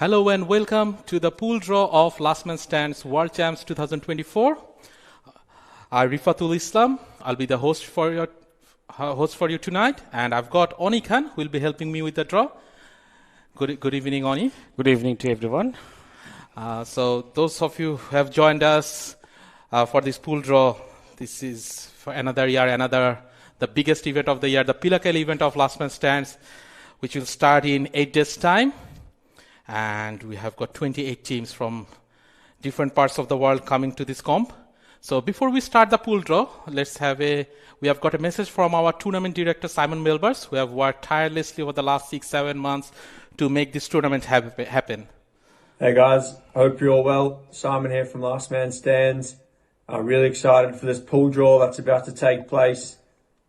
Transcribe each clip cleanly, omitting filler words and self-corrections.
Hello and welcome to the pool draw of Last Man Stands World Champs 2024. I'm Rifatul Islam. I'll be the host for you tonight, and I've got Oni Khan who will be helping me with the draw. Good evening, Oni. Good evening to everyone. So those of you who have joined us for this pool draw, this is for another year, the biggest event of the year, the pinnacle event of Last Man Stands, which will start in 8 days' time. And we have got 28 teams from different parts of the world coming to this comp. So before we start the pool draw, we have got a message from our tournament director, Simon Melbers, who have worked tirelessly over the last 6-7 months to make this tournament happen. Hey guys, hope you're all well. Simon here from Last Man Stands. I'm really excited for this pool draw that's about to take place.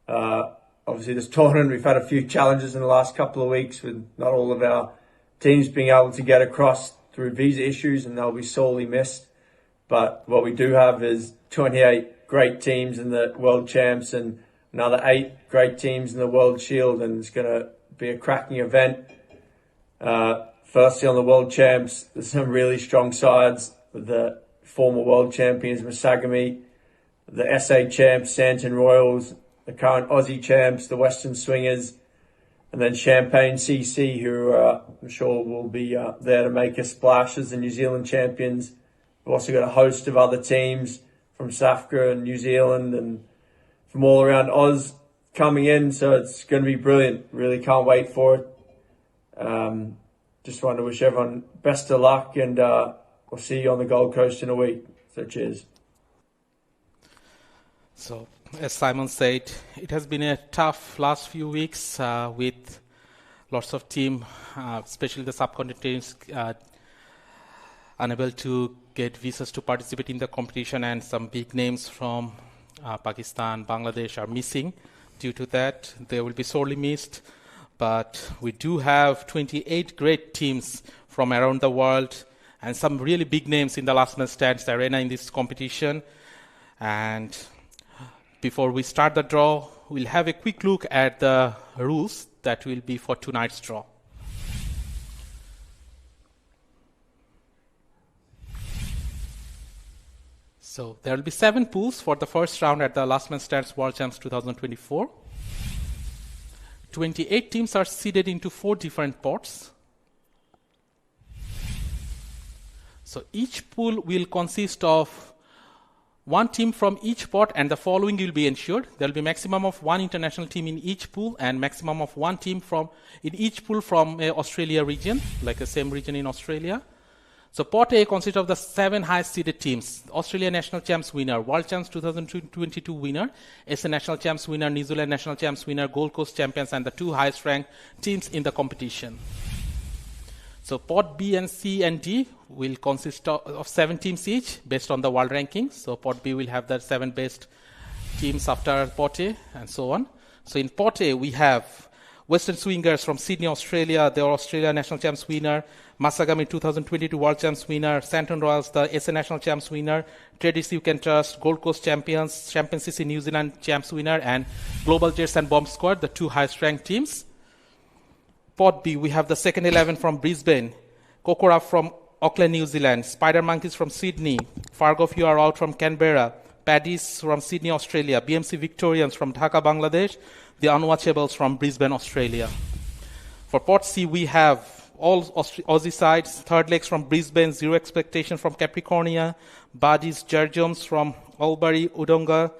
Obviously this tournament, we've had a few challenges in the last couple of weeks with not all of our teams being able to get across through visa issues, and they'll be sorely missed. But what we do have is 28 great teams in the World Champs and another 8 great teams in the World Shield, and it's going to be a cracking event. Firstly, on the World Champs, there's some really strong sides with the former World Champions Masagami, the SA Champs, Santon Royals, the current Aussie Champs, the Western Swingers, and then Champagne CC, who I'm sure will be there to make a splash as the New Zealand champions. We've also got a host of other teams from SAFCA and New Zealand and from all around Oz coming in, so it's going to be brilliant. Really can't wait for it. Just want to wish everyone best of luck, and we'll see you on the Gold Coast in a week. So cheers. So, as Simon said, it has been a tough last few weeks with lots of teams, especially the subcontinent teams, unable to get visas to participate in the competition, and some big names from Pakistan, Bangladesh are missing. Due to that, they will be sorely missed. But we do have 28 great teams from around the world and some really big names in the Last Man Stands arena in this competition. And before we start the draw, we'll have a quick look at the rules that will be for tonight's draw. So there will be 7 pools for the first round at the Last Man Stands World Champs 2024. 28 teams are seeded into 4 different pots. So each pool will consist of 1 team from each pot, and the following will be ensured. There will be maximum of 1 international team in each pool and maximum of 1 team in each pool from Australia region, like the same region in Australia. So pot A consists of the 7 highest seeded teams: Australia National Champs winner, World Champs 2022 winner, SA National Champs winner, New Zealand National Champs winner, Gold Coast champions, and the 2 highest ranked teams in the competition. So pot B and C and D will consist of 7 teams each based on the world rankings. So pot B will have the 7 best teams after pot A and so on. So in pot A we have Western Swingers from Sydney, Australia, the Australia National Champs winner, Masagami 2022 World Champs winner, Santon Royals, the SA National Champs winner, Tradis You Can Trust, Gold Coast champions, Champions CC New Zealand Champs winner, and Global Jets and Bomb Squad, the 2 highest ranked teams. Pot B, we have the second 11 from Brisbane, Kokora from Auckland, New Zealand, Spider Monkeys from Sydney, Fargo Few Are Out from Canberra, Paddies from Sydney, Australia, BMC Victorians from Dhaka, Bangladesh, the Unwatchables from Brisbane, Australia. For Pot C, we have all Aussie sides, Third Legs from Brisbane, Zero Expectation from Capricornia, Buddies, Jarjoms from Albury, Udonga,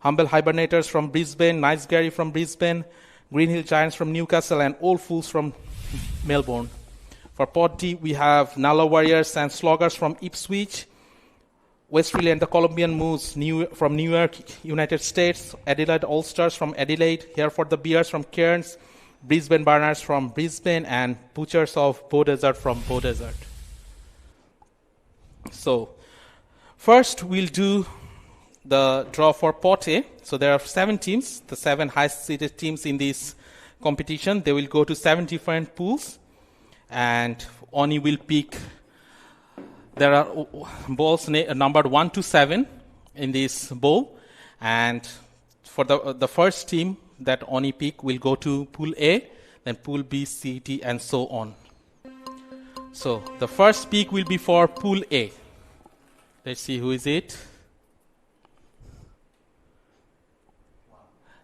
Humble Hibernators from Brisbane, Nice Gary from Brisbane, Green Hill Giants from Newcastle, and Old Fools from Melbourne. For Pot D, we have Nala Warriors and Sloggers from Ipswich, Westerly and the Colombian Moose from New York, United States, Adelaide All-Stars from Adelaide, Hereford the Bears from Cairns, Brisbane Burners from Brisbane, and Butchers of Beaudesert from Beaudesert. So first we'll do the draw for Pot A. So there are 7 teams, the 7 highest seeded teams in this competition. They will go to 7 different pools, and Oni will pick. There are balls numbered 1 to 7 in this bowl, and for the first team that Oni pick will go to pool A, then pool B, C, D, and so on. So the first pick will be for Pool A. Let's see who is it.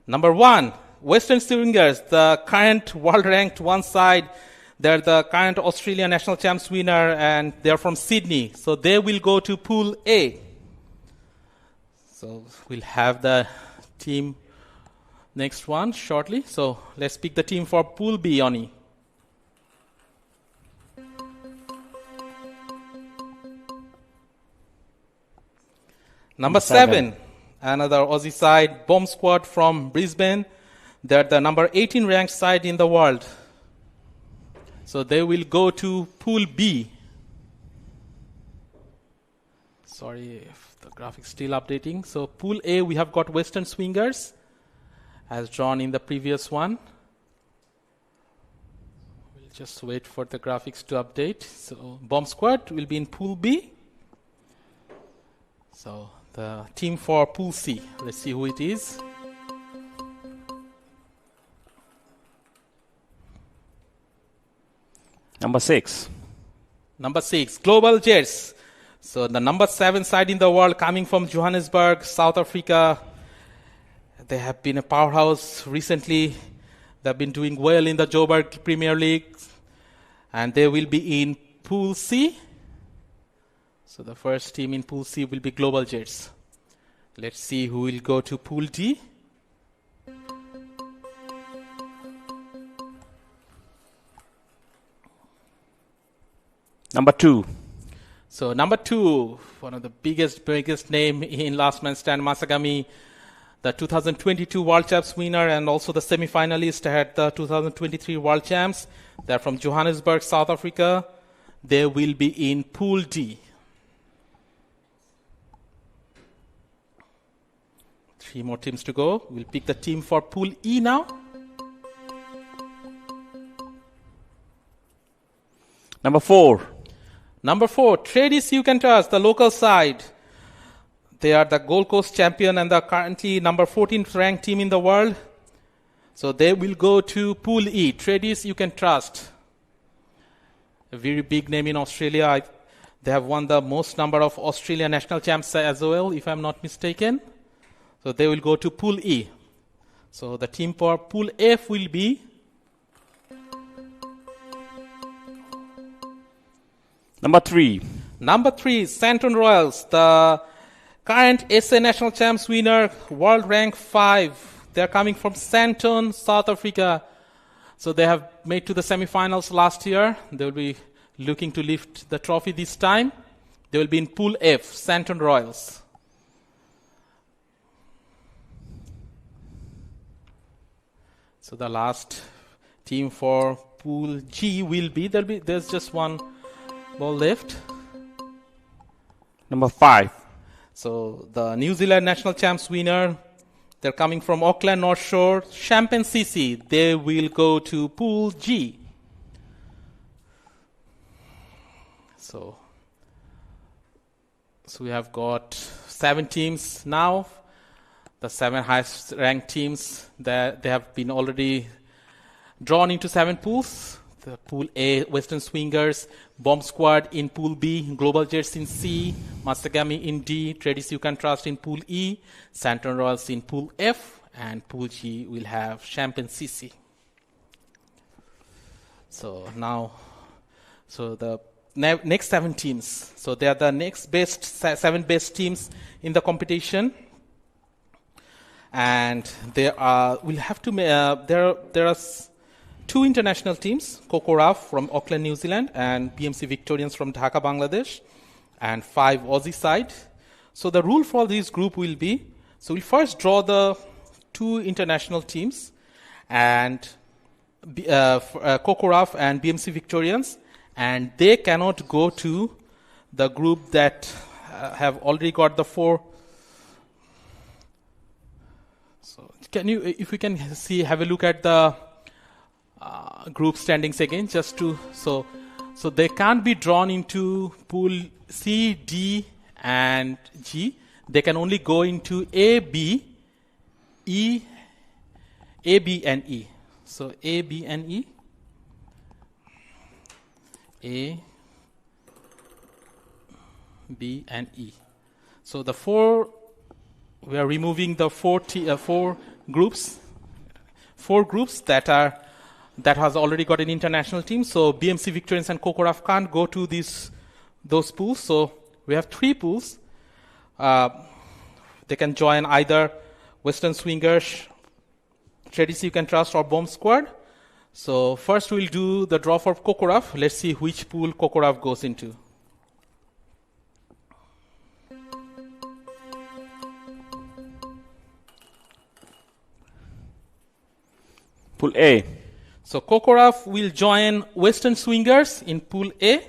Number 1, Western Swingers, the current world ranked one side. They're the current Australian national champs winner, and they're from Sydney. So they will go to Pool A. So we'll have the team next one shortly. So let's pick the team for Pool B, Oni. Number 7, another Aussie side, Bomb Squad from Brisbane. They're the number 18 ranked side in the world. So they will go to Pool B. Sorry if the graphics still updating. So Pool A, we have got Western Swingers, as drawn in the previous one. We'll just wait for the graphics to update. So Bomb Squad will be in Pool B. So the team for Pool C, let's see who it is. Number 6. Number 6, Global Jets. So the number 7 side in the world, coming from Johannesburg, South Africa. They have been a powerhouse recently. They've been doing well in the Joburg Premier League. And they will be in Pool C. So the first team in Pool C will be Global Jets. Let's see who will go to Pool D. Number 2. So number 2, one of the biggest name in Last Man Stand, Masagami, the 2022 World Champs winner and also the semi-finalist at the 2023 World Champs. They're from Johannesburg, South Africa. They will be in Pool D. 3 more teams to go. We'll pick the team for Pool E now. Number 4. Number 4, Tradies You Can Trust, the local side. They are the Gold Coast champion and the currently number 14th ranked team in the world. So they will go to Pool E, Tradies You Can Trust. A very big name in Australia. They have won the most number of Australian national champs as well, if I'm not mistaken. So they will go to Pool E. So the team for Pool F will be Number 3. Number 3, Santon Royals, the current SA national champs winner, world rank 5. They're coming from Santon, South Africa. So they have made to the semi-finals last year. They will be looking to lift the trophy this time. They will be in Pool F, Santon Royals. So the last team for Pool G will be, there's just one ball left. Number 5. So the New Zealand national champs winner, they're coming from Auckland North Shore, Champagne CC. They will go to Pool G. So we have got 7 teams now. The 7 highest ranked teams, they have been already drawn into 7 pools. The Pool A, Western Swingers, Bomb Squad in Pool B, Global Jets in C, Masagami in D, Tradies You Can Trust in Pool E, Santon Royals in Pool F, and Pool G will have Champagne CC. So now, the next 7 teams. So they are the next best 7 best teams in the competition. And there are 2 international teams, Kokoraf from Auckland, New Zealand, and BMC Victorians from Dhaka, Bangladesh, and 5 Aussie side. So the rule for this group will be, so we first draw the 2 international teams, and Kokoraf and BMC Victorians, and they cannot go to the group that have already got the 4. So if we can have a look at the group standings again, so they can't be drawn into Pool C, D, and G. They can only go into A, B, and E. So A, B, and E. A, B, and E. So we are removing the four groups that has already got an international team. So BMC Victorians and Kokoraf can't go to those pools. So we have 3 pools. They can join either Western Swingers, Tradisi You Can Trust, or Bomb Squad. So first we'll do the draw for Kokoraf. Let's see which pool Kokoraf goes into. Pool A. So Kokoraf will join Western Swingers in Pool A.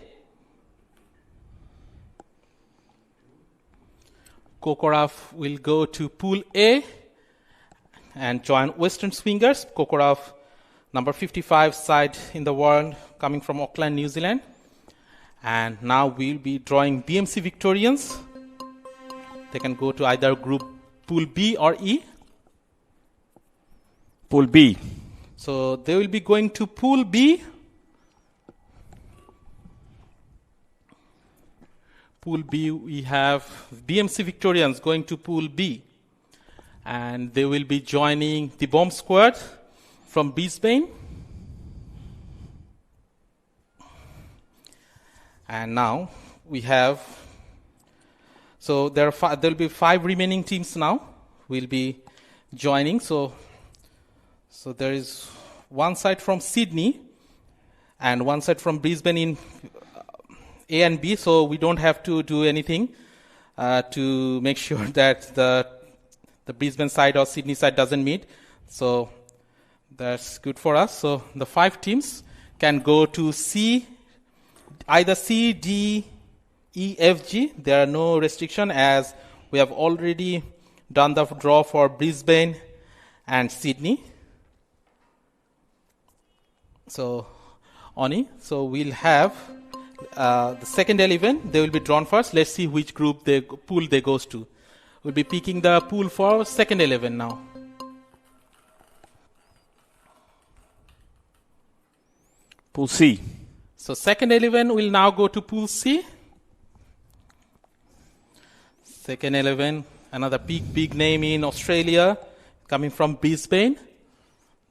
Kokoraf will go to Pool A and join Western Swingers. Kokoraf, number 55 side in the world, coming from Auckland, New Zealand. And now we'll be drawing BMC Victorians. They can go to either group Pool B or E. Pool B. So they will be going to Pool B. Pool B, we have BMC Victorians going to Pool B. And they will be joining the Bomb Squad from Brisbane. And now we have, so there will be 5 remaining teams now will be joining. So there is one side from Sydney and one side from Brisbane in A and B. So we don't have to do anything to make sure that the Brisbane side or Sydney side doesn't meet. So that's good for us. So the 5 teams can go to either C, D, E, F, G. There are no restriction as we have already done the draw for Brisbane and Sydney. So Oni, so we'll have the second 11. They will be drawn first. Let's see which pool they goes to. We'll be picking the pool for second 11 now. Pool C. So second 11 will now go to Pool C. Second 11, another big name in Australia, coming from Brisbane.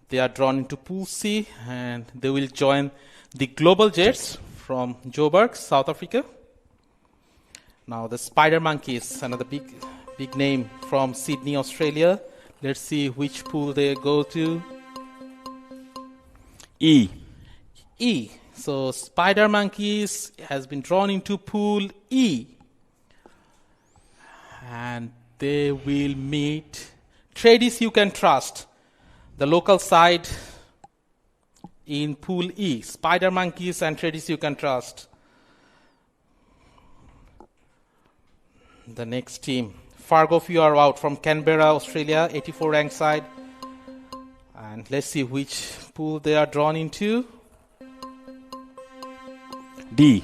They are drawn into Pool C, and they will join the Global Jets from Joburg, South Africa. Now the Spider Monkeys, another big name from Sydney, Australia. Let's see which pool they go to. E. E. So Spider Monkeys has been drawn into Pool E. And they will meet Tradis You Can Trust, the local side in Pool E. Spider Monkeys and Tradis You Can Trust. The next team, Fargo If You Are Out from Canberra, Australia, 84 ranked side. And let's see which pool they are drawn into. D.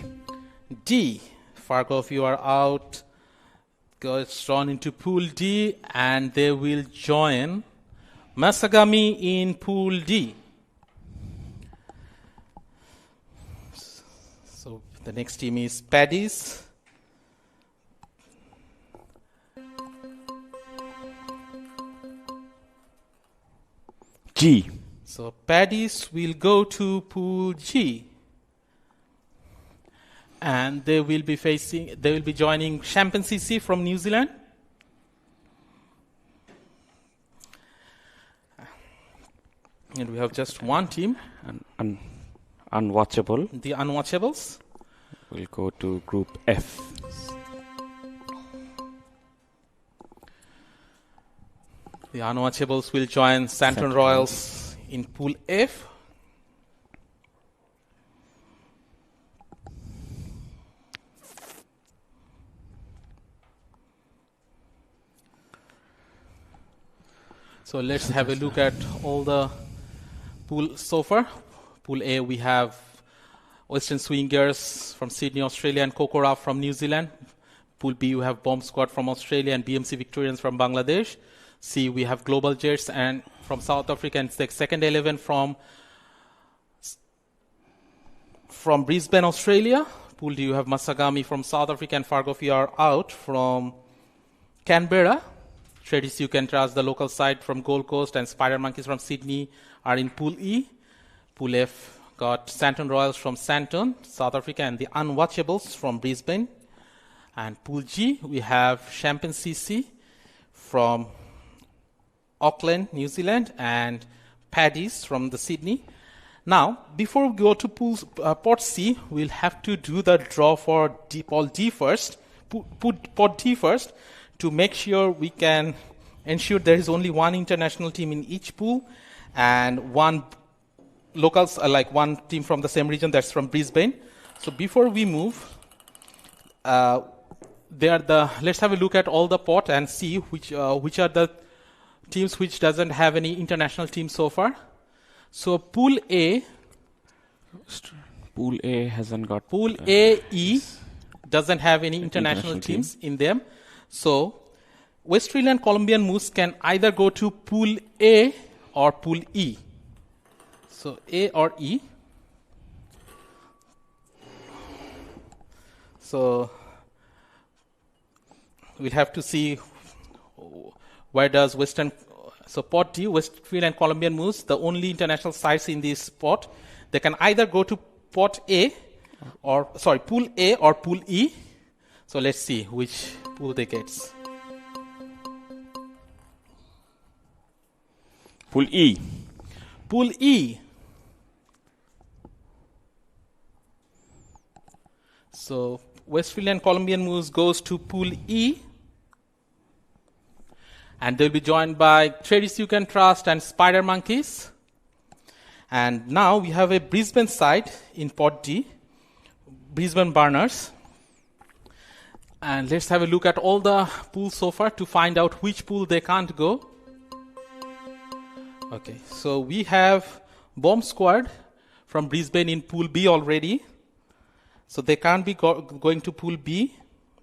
D. Fargo If You Are Out goes drawn into Pool D, and they will join Masagami in Pool D. So the next team is Paddy's. G. So Paddy's will go to Pool G. And they will be joining Champagne CC from New Zealand. And we have just one team. Unwatchable. The Unwatchables. We'll go to Group F. The Unwatchables will join Santon Royals in Pool F. So let's have a look at all the pools so far. Pool A, we have Western Swingers from Sydney, Australia, and Kokora from New Zealand. Pool B, we have Bomb Squad from Australia and BMC Victorians from Bangladesh. C, we have Global Jets and from South Africa, and second 11 from Brisbane, Australia. Pool D, you have Masagami from South Africa and Fargo are out from Canberra. Tradis, you can trust the local side from Gold Coast, and Spider Monkeys from Sydney are in Pool E. Pool F got Santon Royals from Santon, South Africa, and the Unwatchables from Brisbane. And Pool G, we have Champagne CC from Auckland, New Zealand, and Paddy's from the Sydney. Now, before we go to Pot C, we'll have to do the draw for Pot D first, Pot D first, to make sure we can ensure there is only one international team in each pool and one locals, like one team from the same region, that's from Brisbane. So before we move, let's have a look at all the pot and see which are the teams which doesn't have any international team so far. So Pool A hasn't got... Pool A, E doesn't have any international teams in them. So Australian Colombian Moose can either go to Pool A or Pool E. So A or E. So we'll have to see where does so Pot D, Westfield and Colombian Moose, the only international sides in this pot, they can either go to Pool A or Pool E. So let's see which pool they get. Pool E. Pool E. So Westfield and Colombian Moose goes to Pool E. And they'll be joined by Tradis You Can Trust and Spider Monkeys. And now we have a Brisbane side in Pot D, Brisbane Burners. And let's have a look at all the pools so far to find out which pool they can't go. Okay, so we have Bomb Squad from Brisbane in Pool B already. So they can't be going to Pool B.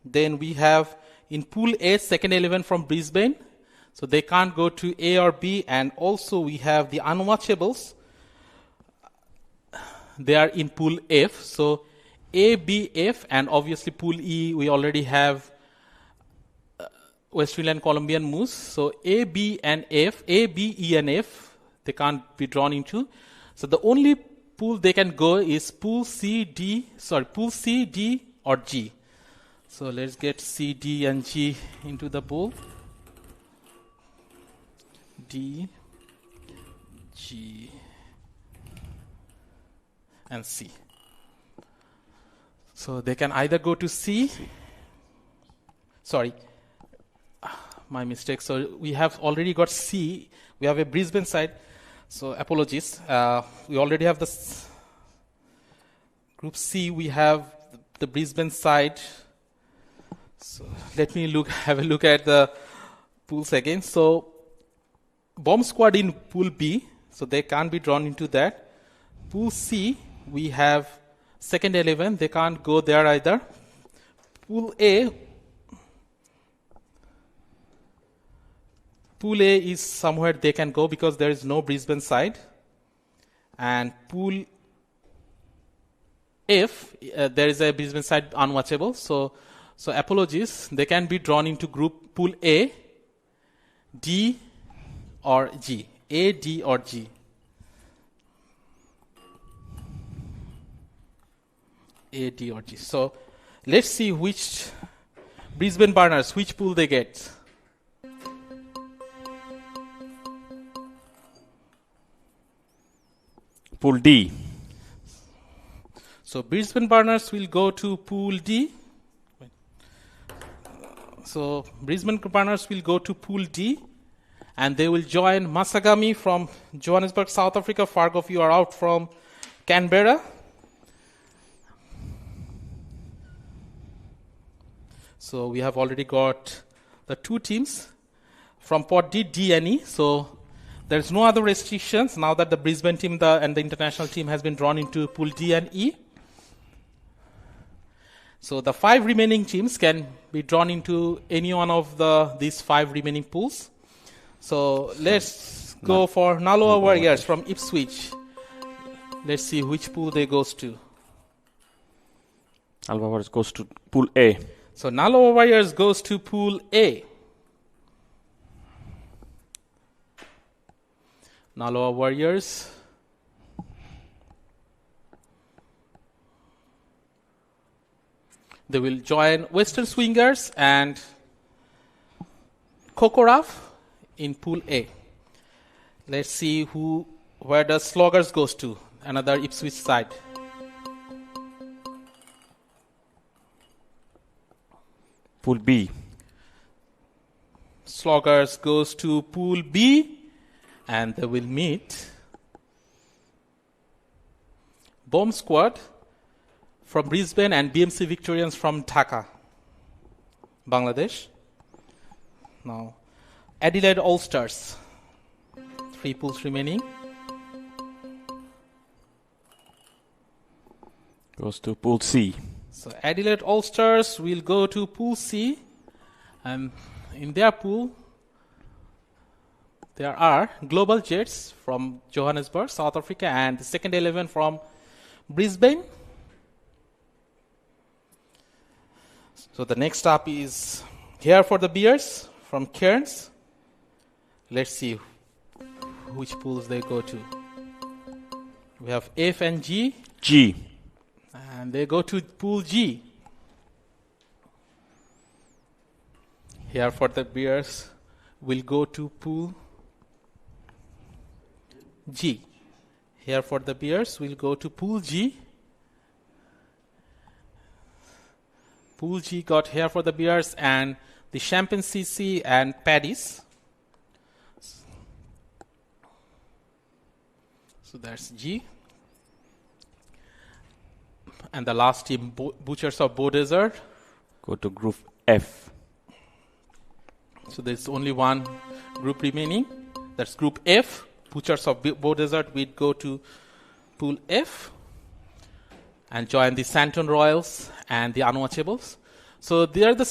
Then we have in Pool A, second 11 from Brisbane. So they can't go to A or B. And also we have the Unwatchables. They are in Pool F. So A, B, F, and obviously Pool E, we already have Australian Colombian Moose. So A, B, and F, A, B, E, and F, they can't be drawn into. So the only pool they can go is Pool C, D, or G. So let's get C, D, and G into the pool. D, G, and C. So they can either go to C. Sorry, my mistake. So we have already got C. We have a Brisbane side. So apologies. We already have this group C. We have the Brisbane side. So let me have a look at the pools again. So Bomb Squad in Pool B. So they can't be drawn into that. Pool C, we have second 11, they can't go there either. Pool A is somewhere they can go because there is no Brisbane side. And Pool F, there is a Brisbane side unwatchable. So apologies, they can be drawn into group Pool A, D, or G. A, D, or G. A, D, or G. So let's see which Brisbane Burners, which pool they get. Pool D. So Brisbane Burners will go to Pool D. So Brisbane Burners will go to Pool D. And they will join Masagami from Johannesburg, South Africa. Fargo, you are out from Canberra. So we have already got the two teams from Pot D, D and E. So there's no other restrictions now that the Brisbane team and the international team has been drawn into Pool D and E. So the 5 remaining teams can be drawn into any one of these 5 remaining pools. So let's go for Naloa Warriors from Ipswich. Let's see which pool they goes to. Alva Warriors goes to Pool A. So Nalawa Warriors goes to Pool A. Nalawa Warriors. They will join Western Swingers and Kokoraf in Pool A. Let's see where the Sloggers goes to. Another Ipswich side. Pool B. Sloggers goes to Pool B, and they will meet Bomb Squad from Brisbane and BMC Victorians from Dhaka, Bangladesh. Now, Adelaide All-Stars. 3 pools remaining. Goes to Pool C. So Adelaide All-Stars will go to Pool C, and in their pool there are Global Jets from Johannesburg, South Africa, and the second 11 from Brisbane. So the next up is Here for the Beers from Cairns. Let's see which pools they go to. We have F and G. G. And they go to Pool G. Here for the Bears will go to Pool G. Here for the Bears will go to Pool G. Pool G got Here for the Bears and the Champagne CC and Paddy's. So that's G. And the last team, Butchers of Bow Desert. Go to Group F. So there's only one group remaining. That's Group F. Butchers of Bow Desert will go to Pool F and join the Santon Royals and the Unwatchables. So there are the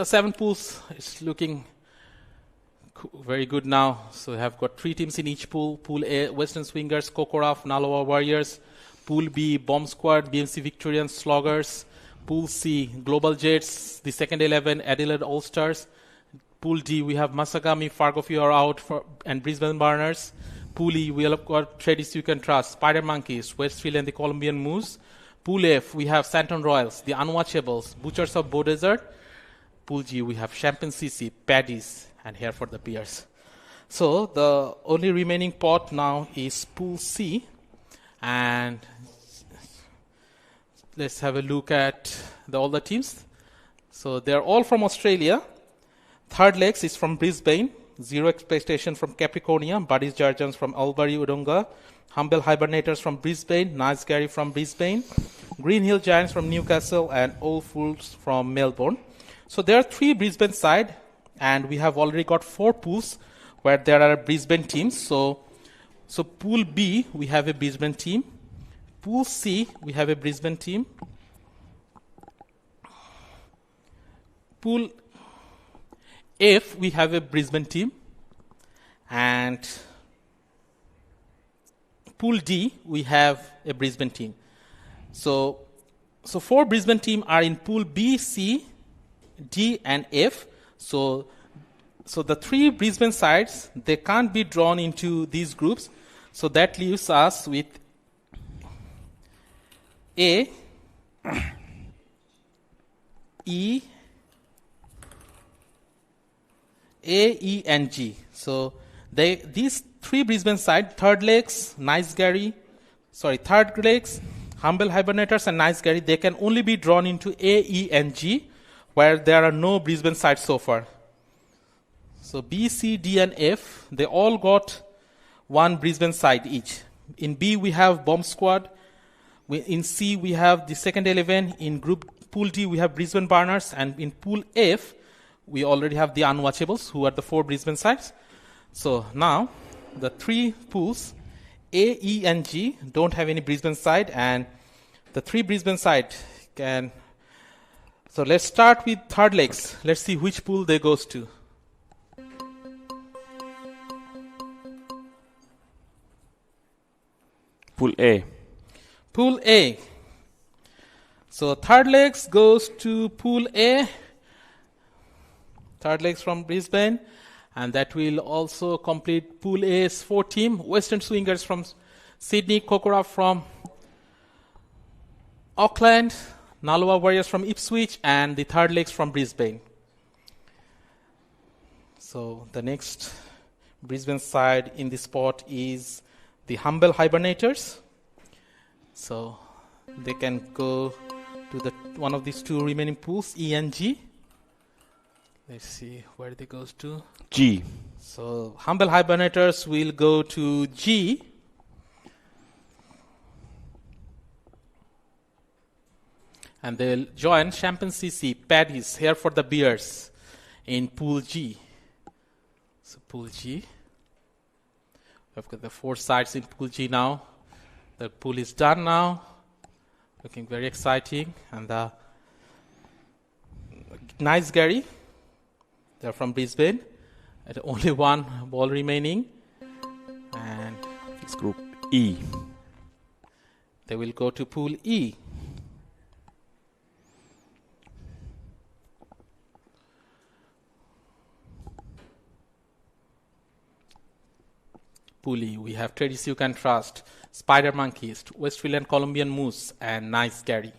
seven pools. It's looking very good now. So we have got 3 teams in each pool. Pool A, Western Swingers, Kokoraf, Nalawa Warriors. Pool B, Bomb Squad, BMC Victorians, Sloggers. Pool C, Global Jets, the second 11, Adelaide All-Stars. Pool D, we have Masagami, Fargo Fear Out, and Brisbane Burners. Pool E, we have got Tradies You Can Trust, Spider Monkeys, Westfield and the Colombian Moose. Pool F, we have Santon Royals, the Unwatchables, Butchers of Bow Desert. Pool G, we have Champagne CC, Paddy's, and Here for the Beers. So the only remaining pot now is Pool C. And let's have a look at all the teams. So they're all from Australia. Third legs is from Brisbane. Zero Expectation from Capricornia. Buddies Jarjans from Albury, Wodonga. Humble Hibernators from Brisbane. Nice Gary from Brisbane. Green Hill Giants from Newcastle. And Old Fools from Melbourne. So there are 3 Brisbane side. And we have already got 4 pools where there are Brisbane teams. So Pool B, we have a Brisbane team. Pool C, we have a Brisbane team. Pool F, we have a Brisbane team. And Pool D, we have a Brisbane team. So 4 Brisbane teams are in Pool B, C, D, and F. So the 3 Brisbane sides, they can't be drawn into these groups. So that leaves us with A, E, and G. So these 3 Brisbane side, third legs, Humble Hibernators and Nice Gary, they can only be drawn into A, E, and G, where there are no Brisbane sides so far. So B, C, D, and F, they all got 1 Brisbane side each. In B, we have Bomb Squad. In C, we have the second 11. In Pool D, we have Brisbane Burners. And in Pool F, we already have the Unwatchables, who are the 4 Brisbane sides. So now, the 3 pools, A, E, and G, don't have any Brisbane side. And the 3 Brisbane side can... So let's start with third legs. Let's see which pool they goes to. Pool A. Pool A. So third legs goes to Pool A. Third legs from Brisbane. And that will also complete Pool A's 4 team. Western Swingers from Sydney, Kokora from Auckland, Nalawa Warriors from Ipswich, and the third legs from Brisbane. So the next Brisbane side in the spot is the Humble Hibernators. So they can go to the one of these 2 remaining pools, E and G. Let's see where they goes to. G. So Humble Hibernators will go to G. And they'll join Champagne CC, Paddy's, here for the beers in Pool G. So Pool G. We've got the 4 sides in Pool G now. The pool is done now. Looking very exciting. And the Nice Gary, they're from Brisbane. At only 1 ball remaining. And It's Group E. they will go to Pool E. Pool E, we have Tradis You Can Trust, Spider Monkeys, Westfield and Colombian Moose, and Nice Gary.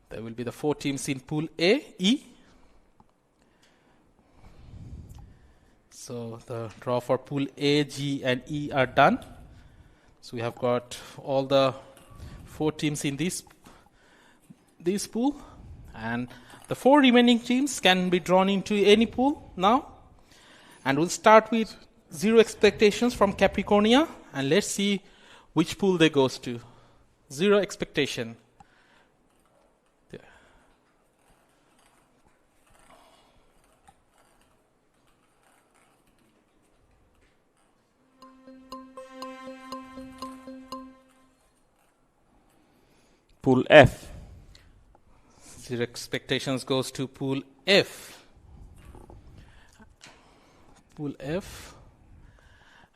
There will be the 4 teams in Pool A, E. So the draw for Pool A, G, and E are done. So we have got all the 4 teams in this pool, and the 4 remaining teams can be drawn into any pool now. And we'll start with Zero Expectations from Capricornia, and let's see which pool they goes to. Zero Expectation. There. Pool F. Zero Expectations goes to Pool F. Pool F.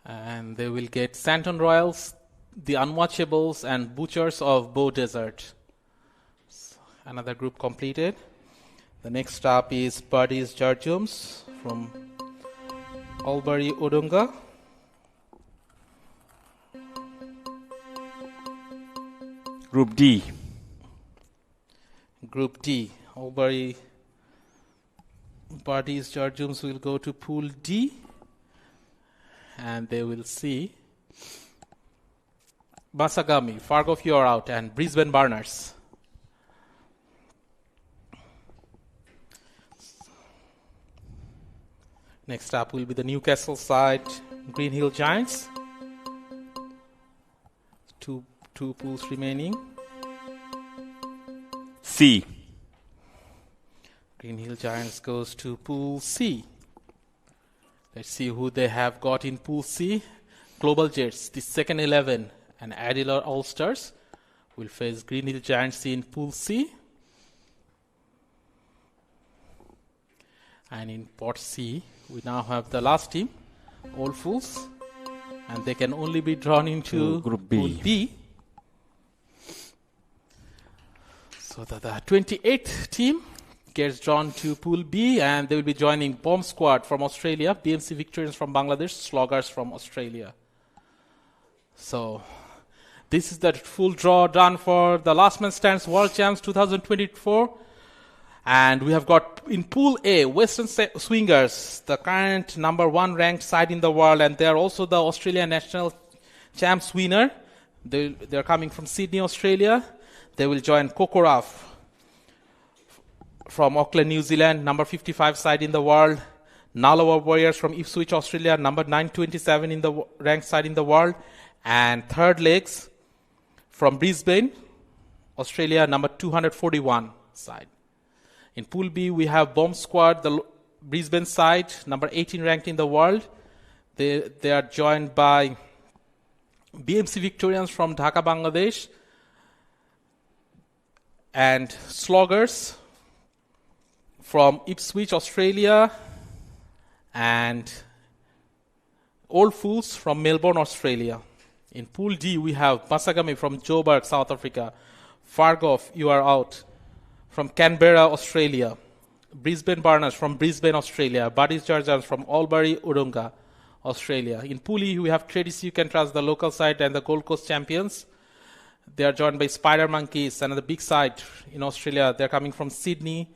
And they will get Santon Royals, the Unwatchables, and Butchers of Bow Desert. So another group completed. The next up is Buddies Jarjums from Albury Odonga. Group D. Group D, Albury Buddies Jarjums will go to Pool D. And they will see Basagami, Fargo You're Out, and Brisbane Burners. Next up will be the Newcastle side, Green Hill Giants. Two pools remaining. C. Green Hill Giants goes to Pool C. Let's see who they have got in Pool C. Global Jets, the second 11, and Adelaide All-Stars will face Green Hill Giants in Pool C. And in Pot C, we now have the last team, Old Fools, and they can only be drawn into Group B. Pool B. So the 28th team gets drawn to Pool B, and they will be joining Bomb Squad from Australia, BMC Victorians from Bangladesh, Sloggers from Australia. So this is the full draw done for the Last Man Stands World Champs 2024. And we have got in Pool A, Western Swingers, the current number 1 ranked side in the world, and they are also the Australian National Champs winner. They are coming from Sydney, Australia. They will join Kokora from Auckland, New Zealand, number 55 side in the world. Nalawa Warriors from Ipswich, Australia, number 927 in the ranked side in the world. And third legs from Brisbane, Australia, number 241 side. In Pool B, we have Bomb Squad, the Brisbane side, number 18 ranked in the world. They are joined by BMC Victorians from Dhaka, Bangladesh, and Sloggers from Ipswich, Australia, and Old Fools from Melbourne, Australia. In Pool D, we have Masagami from Joburg, South Africa, Fargo, You Are Out, from Canberra, Australia. Brisbane Burners from Brisbane, Australia. Buddies Chargers from Albury, Urunga, Australia. In Pool E, we have Tradis You Can Trust, the local side, and the Gold Coast champions. They are joined by Spider Monkeys, another big side in Australia. They're coming from Sydney,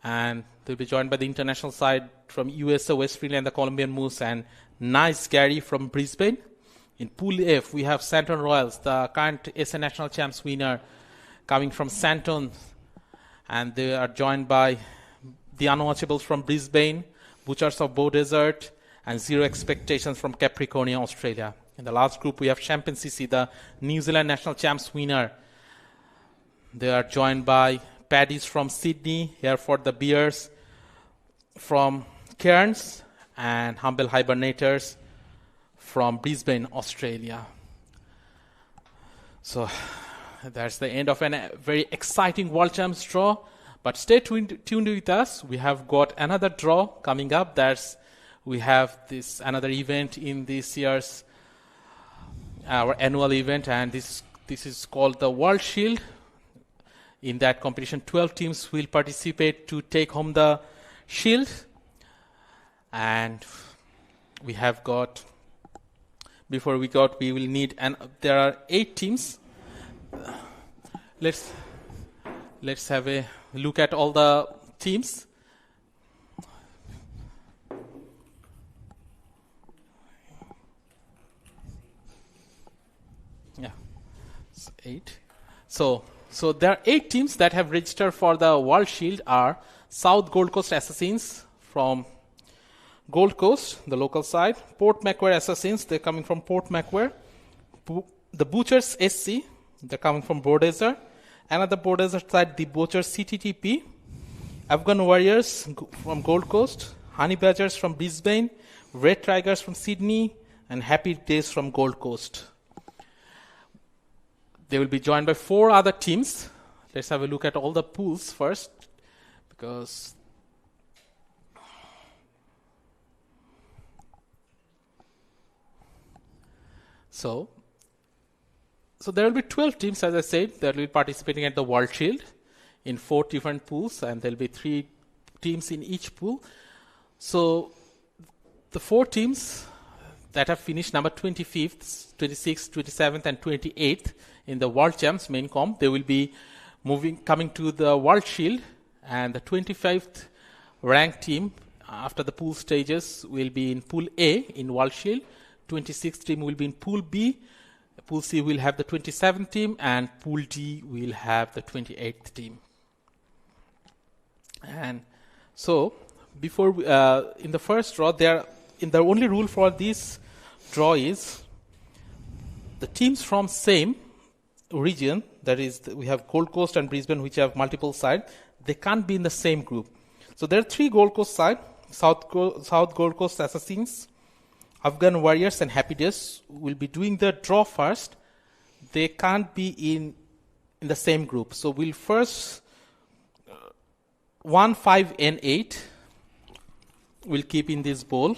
and they'll be joined by the international side from USA, West Philly, and the Colombian Moose, and Nice Gary from Brisbane. In Pool F, we have Santon Royals, the current SA National Champs winner, coming from Santon, and they are joined by the Unwatchables from Brisbane, Butchers of Bow Desert, and Zero Expectations from Capricornia, Australia. In the last group, we have Champion CC, the New Zealand National Champs winner. They are joined by Paddies from Sydney, Hereford the Bears from Cairns, and Humble Hibernators from Brisbane, Australia. So that's the end of a very exciting World Champs draw. But stay tuned with us. We have got another draw coming up. We have this another event in this year's our annual event, and this is called the World Shield. In that competition, 12 teams will participate to take home the shield. And we have got, we will need, and there are 8 teams. Let's have a look at all the teams. Yeah, it's 8. So there are 8 teams that have registered for the World Shield are South Gold Coast Assassins from Gold Coast, the local side. Port Macquarie Assassins, they're coming from Port Macquarie. The Butchers SC, they're coming from Beaudesert. Another Beaudesert side, the Butchers CTTP. Afghan Warriors from Gold Coast. Honey Badgers from Brisbane. Red Tigers from Sydney. And Happy Days from Gold Coast. They will be joined by 4 other teams. Let's have a look at all the pools first, because so there will be 12 teams, as I said, that will be participating at the World Shield in 4 different pools, and there will be 3 teams in each pool. So the 4 teams that have finished number 25th, 26th, 27th, and 28th in the World Champs main comp, they will be coming to the World Shield, and the 25th ranked team after the pool stages will be in Pool A in World Shield. 26th team will be in Pool B. Pool C will have the 27th team, and Pool D will have the 28th team. And so, before in the first draw, the only rule for this draw is the teams from same region, that is, we have Gold Coast and Brisbane, which have multiple sides, they can't be in the same group. So there are 3 Gold Coast sides: South Gold Coast Assassins, Afghan Warriors, and Happy Days will be doing the draw first. They can't be in the same group. So we'll first 1, 5, and 8 we'll keep in this bowl.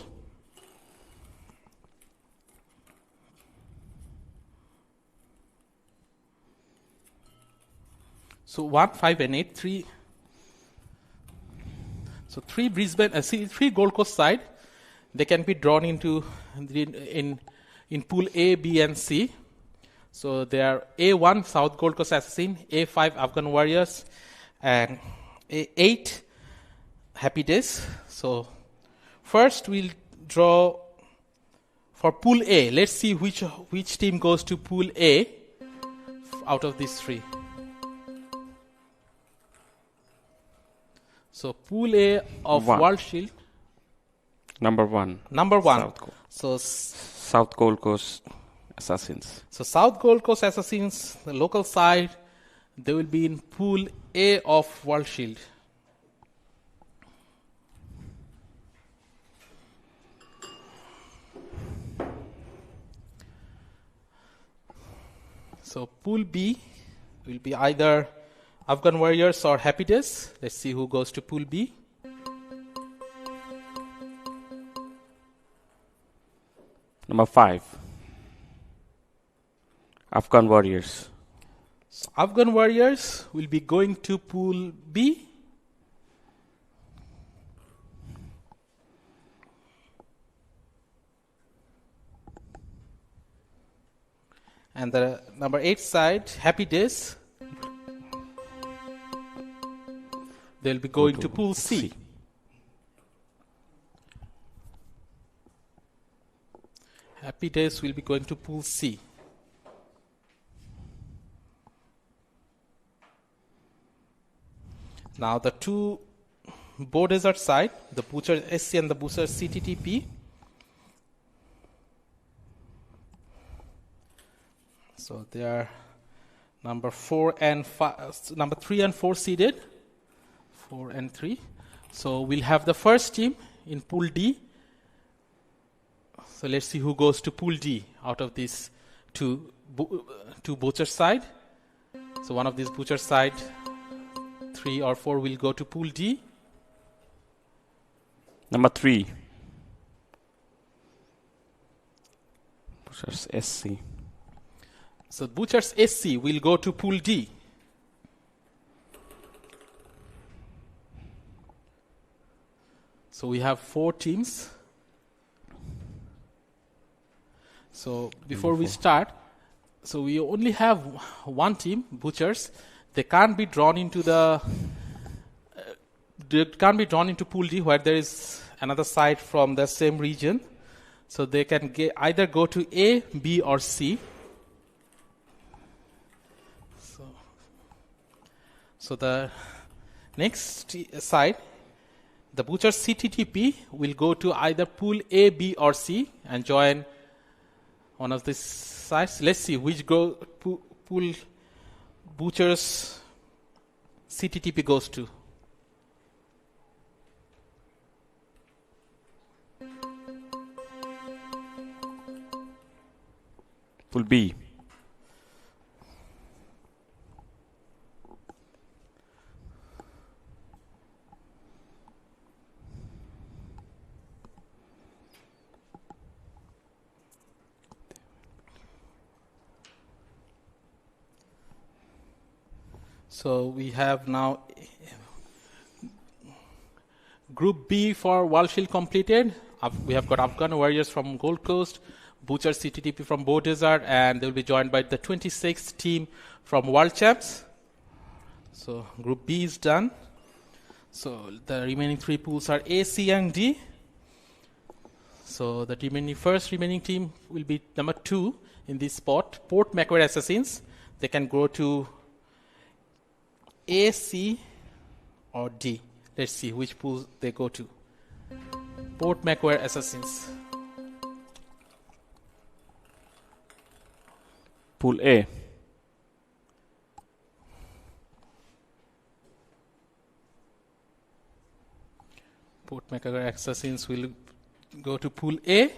So 1, 5, and 8, 3. So 3 Brisbane, 3 Gold Coast side, they can be drawn into in Pool A, B, and C. So they are A1 South Gold Coast Assassin, A5 Afghan Warriors, and A8 Happy Days. So first we'll draw for Pool A. Let's see which team goes to Pool A out of these 3. So Pool A of World Shield. Number 1. South Gold Coast Assassins. So South Gold Coast Assassins, the local side, they will be in Pool A of World Shield. So Pool B will be either Afghan Warriors or Happy Days. Let's see who goes to Pool B. Number 5. Afghan Warriors. So Afghan Warriors will be going to Pool B. And the number 8 side, Happy Days, they'll be going to Pool C. Happy Days will be going to Pool C. Now the two Bow Desert side, the Butchers SC and the Butchers CTTP. So they are number 3 and 4 seeded, 4 and 3. So we'll have the first team in Pool D. So let's see who goes to Pool D out of these two Butcher side. So one of these Butcher side, 3 or 4 will go to Pool D. Number 3. Butchers SC. So Butchers SC will go to Pool D. So we have 4 teams. So before we start, so we only have one team, Butchers. They can't be drawn into Pool D where there is another side from the same region. So they can either go to A, B, or C. So the next side, the Butchers CTTP will go to either Pool A, B, or C and join one of these sides. Let's see which Pool Butchers CTTP goes to. Pool B. So we have now Group B for World Shield completed. We have got Afghan Warriors from Gold Coast, Butcher CTTP from Bow Desert, and they'll be joined by the 26th team from World Champs. So Group B is done. So the remaining 3 pools are A, C, and D. So the first remaining team will be number 2 in this spot, Port Macquarie Assassins. They can go to A, C, or D. Let's see which pool they go to. Port Macquarie Assassins. Pool A. Port Macquarie Assassins will go to Pool A.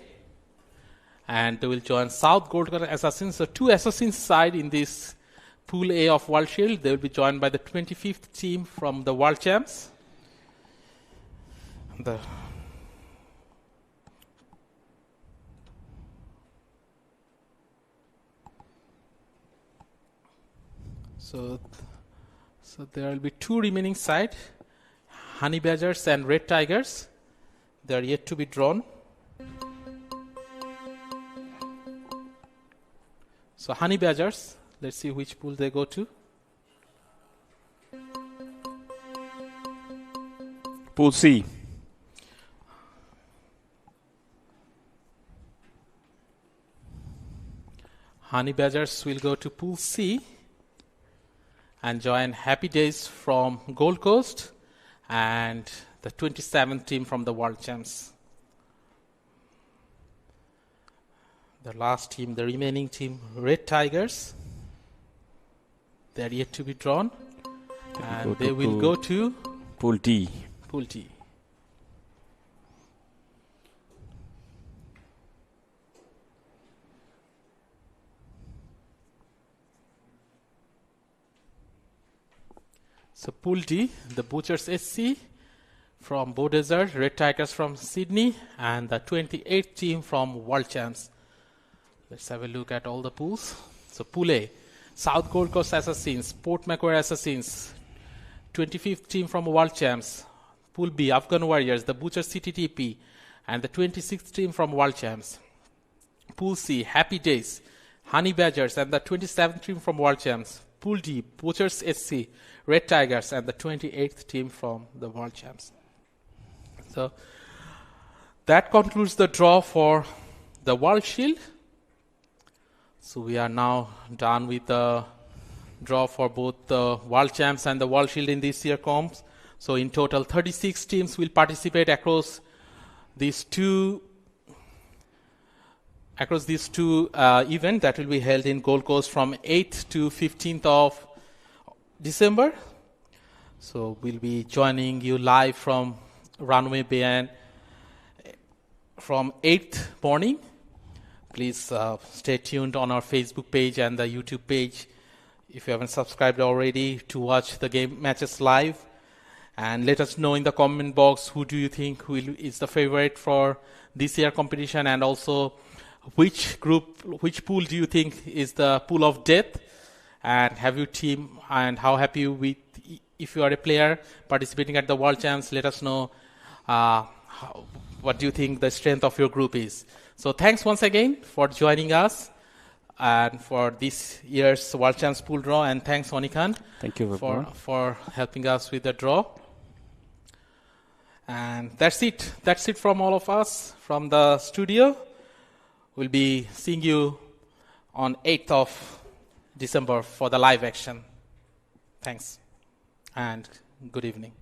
And they will join South Gold Coast Assassins. So 2 Assassins side in this Pool A of World Shield. They will be joined by the 25th team from the World Champs. So there will be 2 remaining sides, Honey Badgers and Red Tigers. They are yet to be drawn. So Honey Badgers, let's see which pool they go to. Pool C. Honey Badgers will go to Pool C and join Happy Days from Gold Coast and the 27th team from the World Champs. The last team, the remaining team, Red Tigers. They are yet to be drawn. And they will go to Pool D. Pool D. So Pool D, the Butchers SC from Bow Desert, Red Tigers from Sydney, and the 28th team from World Champs. Let's have a look at all the pools. So Pool A, South Gold Coast Assassins, Port Macquarie Assassins, 25th team from World Champs. Pool B, Afghan Warriors, the Butcher City TP, and the 26th team from World Champs. Pool C, Happy Days, Honey Badgers, and the 27th team from World Champs. Pool D, Butchers SC, Red Tigers, and the 28th team from the World Champs. So that concludes the draw for the World Shield. So we are now done with the draw for both the World Champs and the World Shield in this year comps. So in total, 36 teams will participate across these two events that will be held in Gold Coast from 8th to 15th of December. So we'll be joining you live from Runway Bay and from 8th morning. Please stay tuned on our Facebook page and the YouTube page if you haven't subscribed already to watch the game matches live. And let us know in the comment box who do you think is the favorite for this year competition, and also which pool do you think is the pool of death, and have you team, and how happy you with if you are a player participating at the World Champs. Let us know what do you think the strength of your group is. So thanks once again for joining us and for this year's World Champs pool draw, and thanks Onikan Thank you for helping us with the draw. And that's it from all of us from the studio. We'll be seeing you on 8th of December for the live action. Thanks and good evening.